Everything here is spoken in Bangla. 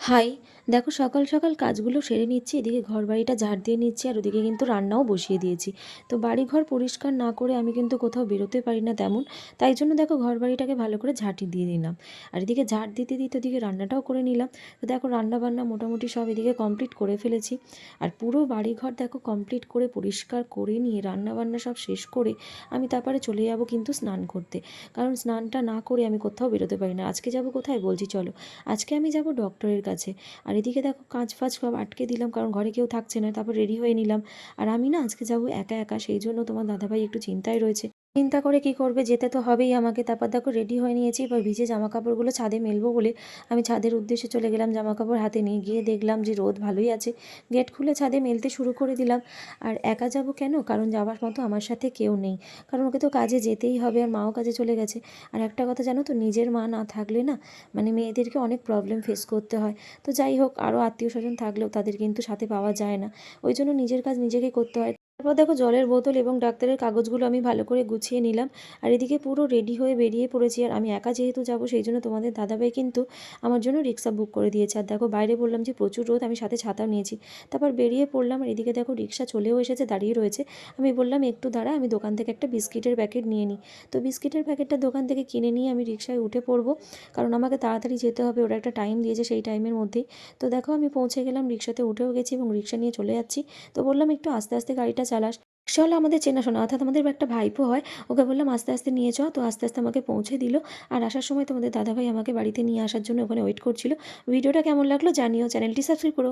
হাই, দেখো সকাল সকাল কাজগুলো সেরে নিচ্ছি, এদিকে ঘর বাড়িটা ঝাড় দিয়ে নিচ্ছি আর ওদিকে কিন্তু রান্নাও বসিয়ে দিয়েছি। তো বাড়িঘর পরিষ্কার না করে আমি কিন্তু কোথাও বেরোতে পারি না তেমন। তাই জন্য দেখো ঘর বাড়িটাকে ভালো করে ঝাঁটি দিয়ে দিলাম। আর এদিকে ঝাড় দিতে দিতে ওদিকে রান্নাটাও করে নিলাম। তো দেখো রান্না বান্না মোটামুটি সব এদিকে কমপ্লিট করে ফেলেছি। আর পুরো বাড়িঘর দেখো কমপ্লিট করে পরিষ্কার করে নিয়ে রান্না বান্না সব শেষ করে আমি তারপরে চলে যাব কিন্তু স্নান করতে। কারণ স্নানটা না করে আমি কোথাও বেরোতে পারি না। আজকে যাব কোথায় বলছি চলো। আজকে আমি যাব ডক্টরের কাছে। আর এদিকে দেখো কাজ ফাজ সব আটকে দিলাম, কারণ ঘরে কেউ থাকছে না। তারপর রেডি হয়ে নিলাম। আর আমি না আজকে যাব একা একা, সেই জন্য তোমার দাদাভাই একটু চিন্তায় রয়েছে। চিন্তা করে কি করবে, যেতে তো হবেই আমাকে। তারপর দেখো রেডি হয়ে নিয়েছি, এবার ভিজে জামা কাপড়গুলো ছাদে মেলবো বলে আমি ছাদের উদ্দেশ্যে চলে গেলাম। জামা কাপড় হাতে নিয়ে গিয়ে দেখলাম যে রোদ ভালোই আছে। গেট খুলে ছাদে মেলতে শুরু করে দিলাম। আর একা যাব কেন, কারণ যাওয়ার মতো আমার সাথে কেউ নেই। কারণ ওকে তো কাজে যেতেই হবে, আর মাও কাজে চলে গেছে। আর একটা কথা জানো তো, নিজের মা না থাকলে না মানে মেয়েদেরকে অনেক প্রবলেম ফেস করতে হয়। তো যাই হোক, আরও আত্মীয় স্বজন থাকলেও তাদের কিন্তু সাথে পাওয়া যায় না। ওই জন্য নিজের কাজ নিজেকে করতে হয়। তারপর দেখো জলের বোতল এবং ডাক্তারের কাগজগুলো আমি ভালো করে গুছিয়ে নিলাম। আর এদিকে পুরো রেডি হয়ে বেরিয়ে পড়েছি। আর আমি একা যেহেতু যাব, সেই জন্য তোমাদের দাদাভাই কিন্তু আমার জন্য রিক্সা বুক করে দিয়েছে। আর দেখো বাইরে বললাম যে প্রচুর রোদ, আমি সাথে ছাতাও নিয়েছি। তারপর বেরিয়ে পড়লাম। আর এদিকে দেখো রিক্সা চলেও এসেছে, দাঁড়িয়ে রয়েছে। আমি বললাম একটু দাঁড়া, আমি দোকান থেকে একটা বিস্কিটের প্যাকেট নিয়ে নিই। তো বিস্কিটের প্যাকেটটা দোকান থেকে কিনে নিয়ে আমি রিক্সায় উঠে পড়বো, কারণ আমাকে তাড়াতাড়ি যেতে হবে। ওরা একটা টাইম দিয়েছে, সেই টাইমের মধ্যেই। তো দেখো আমি পৌঁছে গেলাম, রিক্সাতে উঠেও গেছি এবং রিক্সা নিয়ে চলে যাচ্ছি। তো বললাম একটু আস্তে আস্তে গাড়িটা চালাস। রিক্সাওয়ালা আমাদের চেনাশোনা, অর্থাৎ আমাদের একটা ভাইপো হয়। ওকে বললাম আস্তে আস্তে নিয়ে চ। তো আস্তে আস্তে আমাকে পৌঁছে দিল। আর আসার সময় তোমাদের দাদাভাই আমাকে বাড়িতে নিয়ে আসার জন্য ওখানে ওয়েট করছিল। ভিডিওটা কেমন লাগলো জানিও, চ্যানেলটি সাবস্ক্রাইব করো।